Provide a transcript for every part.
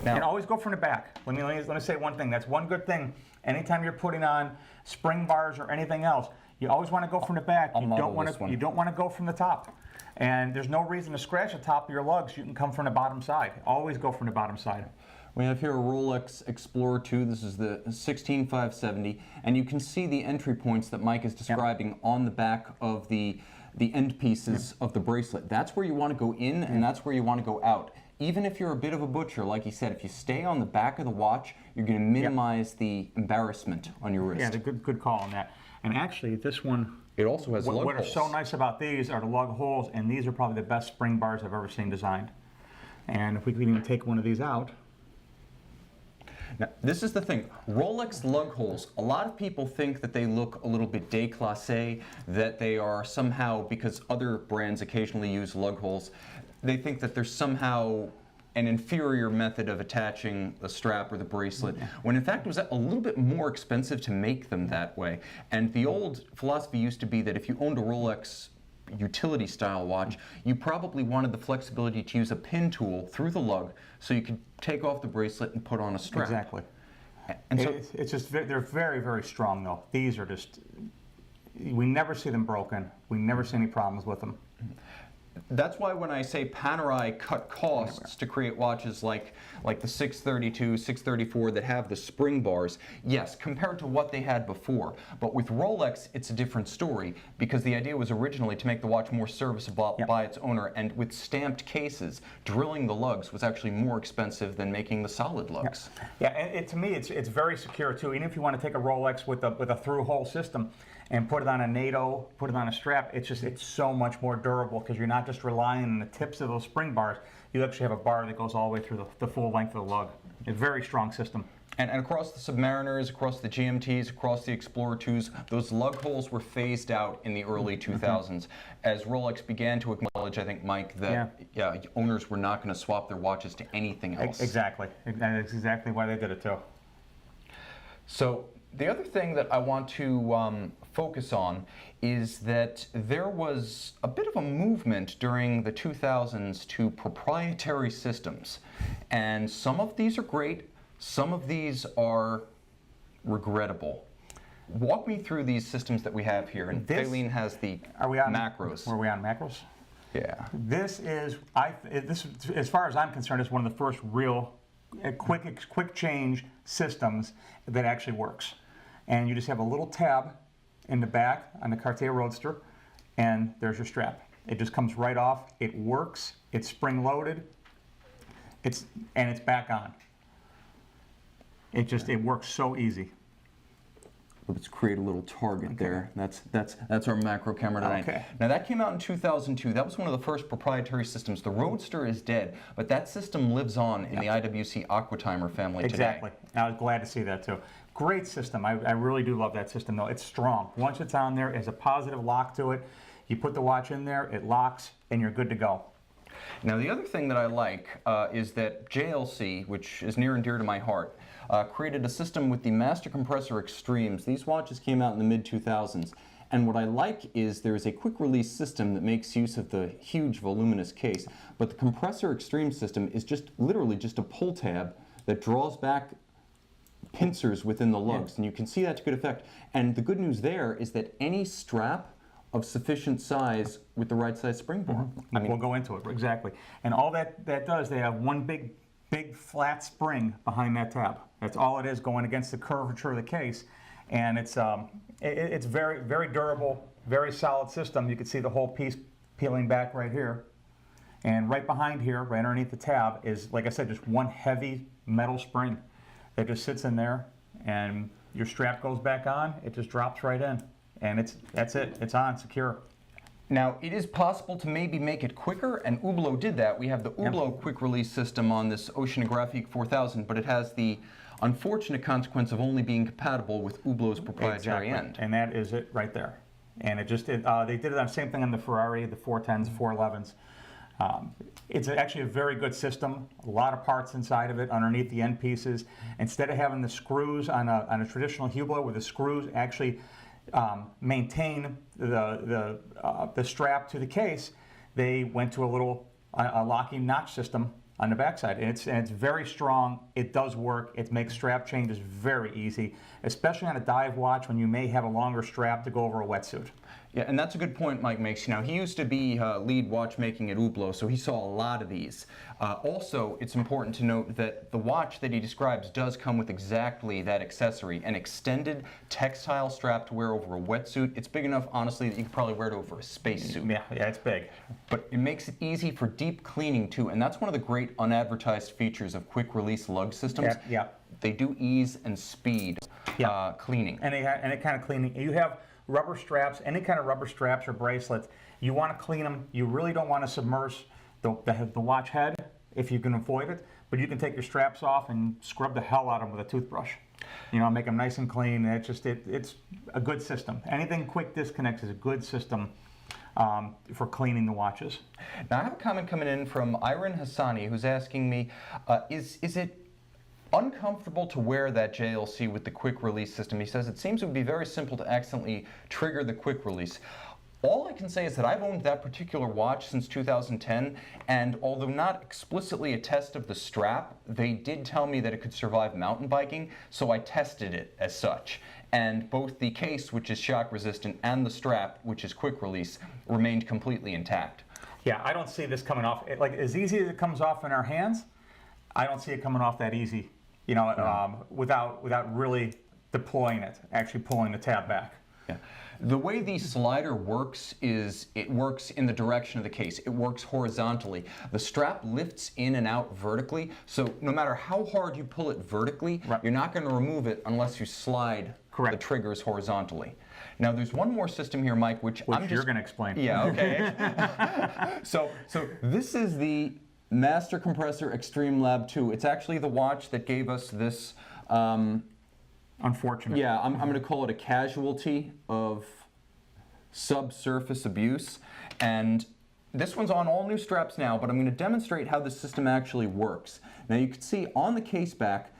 Now, and always go from the back. Let me say one thing. That's one good thing. Anytime you're putting on spring bars or anything else, you always want to go from the back. You don't want to go from the top. And there's no reason to scratch the top of your lugs. You can come from the bottom side. Always go from the bottom side. We have here a Rolex Explorer 2. This is the 16570, and you can see the entry points that Mike is describing on the back of the end pieces of the bracelet. That's where you want to go in, and that's where you want to go out. Even if you're a bit of a butcher, like he said, if you stay on the back of the watch, you're going to minimize the embarrassment on your wrist. Yeah, good call on that. And actually, this one, it also has lug holes. What are so nice about these are the lug holes, and these are probably the best spring bars I've ever seen designed. And if we can even take one of these out. Now, this is the thing. Rolex lug holes, a lot of people think that they look a little bit déclassé, that they are somehow, because other brands occasionally use lug holes, they think that there's somehow an inferior method of attaching the strap or the bracelet, when in fact it was a little bit more expensive to make them that way. And the old philosophy used to be that if you owned a Rolex utility style watch, you probably wanted the flexibility to use a pin tool through the lug so you could take off the bracelet and put on a strap. Exactly. And so it's just, they're very, very strong though. These are just, we never see them broken. We never see any problems with them. That's why when I say Panerai cut costs to create watches like the 632, 634 that have the spring bars, yes, compared to what they had before. But with Rolex, it's a different story, because the idea was originally to make the watch more serviceable by its owner, and with stamped cases, drilling the lugs was actually more expensive than making the solid lugs. Yeah, and to me, it's very secure too. Even if you want to take a Rolex with a through-hole system and put it on a NATO, put it on a strap, it's so much more durable, because you're not just relying on the tips of those spring bars. You actually have a bar that goes all the way through the full length of the lug. It's a very strong system. And across the Submariners, across the GMTs, across the Explorer 2s, those lug holes were phased out in the early 2000s. As Rolex began to acknowledge, I think, Mike, that owners were not going to swap their watches to anything else. Exactly. That's exactly why they did it too. So the other thing that I want to focus on is that there was a bit of a movement during the 2000s to proprietary systems. And some of these are great, some of these are regrettable. Walk me through these systems that we have here. And Faylene has the macros. Were we on macros? Yeah. This is, as far as I'm concerned, is one of the first real quick change systems that actually works. And you just have a little tab in the back on the Cartier Roadster, and there's your strap. It just comes right off. It works. It's spring loaded. It's back on. It works so easy. Let's create a little target there. That's our macro camera tonight. Okay. Now that came out in 2002. That was one of the first proprietary systems. The Roadster is dead, but that system lives on in the IWC Aquatimer family today. Exactly. I was glad to see that too. Great system. I really do love that system though. It's strong. Once it's on there, there's a positive lock to it. You put the watch in there, it locks, and you're good to go. Now the other thing that I like is that JLC, which is near and dear to my heart, created a system with the Master Compressor Extremes. These watches came out in the mid-2000s. And what I like is there's a quick release system that makes use of the huge voluminous case. But the Compressor Extreme system is just literally just a pull tab that draws back pincers within the lugs. And you can see that to good effect. And the good news there is that any strap of sufficient size with the right size spring bar. I mean, we'll go into it, exactly. And all that does, they have one big flat spring behind that tab. That's all it is, going against the curvature of the case. And it's very, very durable, very solid system. You can see the whole piece peeling back right here. And right behind here, right underneath the tab, is, like I said, just one heavy metal spring that just sits in there, and your strap goes back on, it just drops right in. And that's it, it's on, secure. Now, it is possible to maybe make it quicker, and Hublot did that. We have the Hublot quick release system on this Oceanographique 4000, but it has the unfortunate consequence of only being compatible with Hublot's proprietary end. And that is it right there. And they did it on the same thing on the Ferrari, the 410s, 411s. It's actually a very good system. A lot of parts inside of it underneath the end pieces. Instead of having the screws on a traditional Hublot, where the screws actually maintain the strap to the case, they went to a little locking notch system on the backside. And it's very strong. It does work. It makes strap changes very easy, especially on a dive watch when you may have a longer strap to go over a wetsuit. Yeah, and that's a good point Mike makes. You know, he used to be lead watchmaking at Hublot, so he saw a lot of these. Also, it's important to note that the watch that he describes does come with exactly that accessory, an extended textile strap to wear over a wetsuit. It's big enough, honestly, that you could probably wear it over a spacesuit. Yeah, it's big. But it makes it easy for deep cleaning too, and that's one of the great unadvertised features of quick-release lug systems. Yeah. They do ease and speed cleaning. And it kind of cleaning. You have rubber straps, any kind of rubber straps or bracelets. You want to clean them. You really don't want to submerge the watch head if you can avoid it. But you can take your straps off and scrub the hell out of them with a toothbrush. You know, make them nice and clean. It's a good system. Anything quick disconnects is a good system for cleaning the watches. Now I have a comment coming in from Iron Hassani who's asking me, is it uncomfortable to wear that JLC with the quick release system? He says it seems it would be very simple to accidentally trigger the quick release. All I can say is that I've owned that particular watch since 2010, and although not explicitly a test of the strap, they did tell me that it could survive mountain biking, so I tested it as such. And both the case, which is shock resistant, and the strap, which is quick release, remained completely intact. Yeah, I don't see this coming off. Like, as easy as it comes off in our hands, I don't see it coming off that easy, you know, without really deploying it, actually pulling the tab back. Yeah. The way the slider works is it works in the direction of the case. It works horizontally. The strap lifts in and out vertically, so no matter how hard you pull it vertically, you're not going to remove it unless you slide the triggers horizontally. Now there's one more system here, Mike, which you're going to explain. Yeah, okay. So this is the Master Compressor Extreme Lab 2. It's actually the watch that gave us this unfortunate. Yeah, I'm going to call it a casualty of subsurface abuse. And this one's on all new straps now, but I'm going to demonstrate how the system actually works. Now you can see on the case back,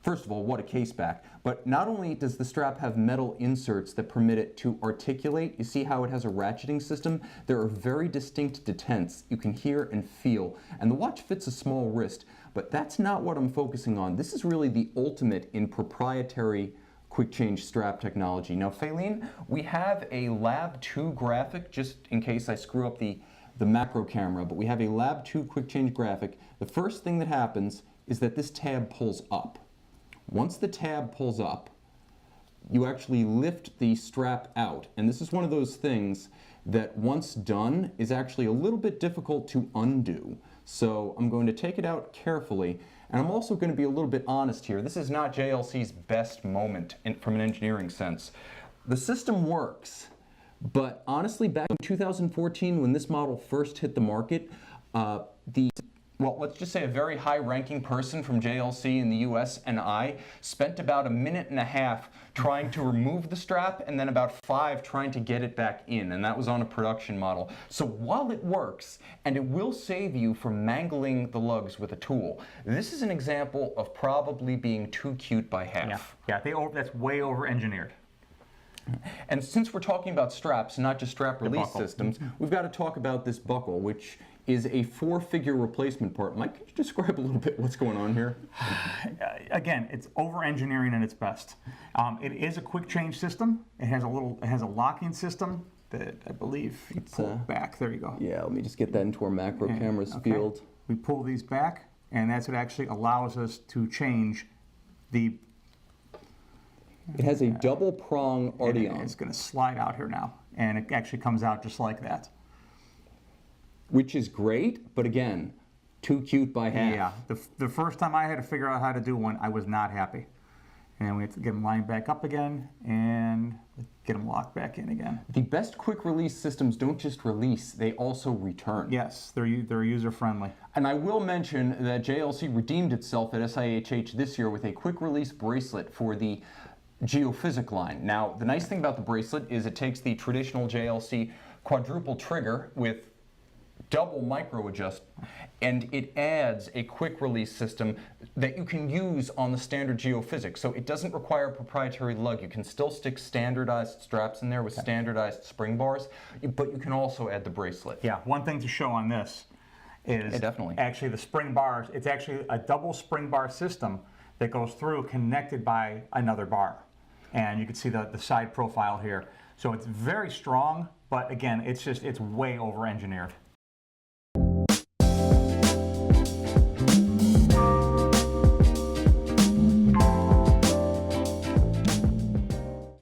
first of all, what a case back, but not only does the strap have metal inserts that permit it to articulate, you see how it has a ratcheting system? There are very distinct detents you can hear and feel, and the watch fits a small wrist. But that's not what I'm focusing on. This is really the ultimate in proprietary quick change strap technology. Now, Faylene, we have a Lab 2 graphic, just in case I screw up the macro camera, but we have a Lab 2 quick change graphic. The first thing that happens is that this tab pulls up. Once the tab pulls up, you actually lift the strap out. And this is one of those things that once done is actually a little bit difficult to undo. So I'm going to take it out carefully, and I'm also going to be a little bit honest here. This is not JLC's best moment from an engineering sense. The system works, but honestly, back in 2014 when this model first hit the market, well, let's just say a very high-ranking person from JLC in the US and I spent about a minute and a half trying to remove the strap and then about 5 trying to get it back in, and that was on a production model. So while it works, and it will save you from mangling the lugs with a tool, this is an example of probably being too cute by half. Yeah, that's way over-engineered. And since we're talking about straps, not just strap release systems, we've got to talk about this buckle, which is a 4-figure replacement part. Mike, could you describe a little bit what's going on here? Again, it's over-engineering at its best. It is a quick change system. It has a locking system that I believe you pull back. There you go. Yeah, let me just get that into our macro camera's field. We pull these back, and that's what actually allows us to change the. It has a double prong ardion. It's going to slide out here now, and it actually comes out just like that. Which is great, but again, too cute by half. Yeah, the first time I had to figure out how to do one, I was not happy. And we have to get them lined back up again and get them locked back in again. The best quick release systems don't just release, they also return. Yes, they're user friendly. And I will mention that JLC redeemed itself at SIHH this year with a quick release bracelet for the Geophysic line. Now, the nice thing about the bracelet is it takes the traditional JLC quadruple trigger with double micro adjust, and it adds a quick release system that you can use on the standard Geophysic. So it doesn't require a proprietary lug. You can still stick standardized straps in there with standardized spring bars, but you can also add the bracelet. Yeah, one thing to show on this, is Yeah, definitely. actually the spring bars. It's actually a double spring bar system that goes through connected by another bar. And you can see the side profile here. So it's very strong, but again, it's way over engineered.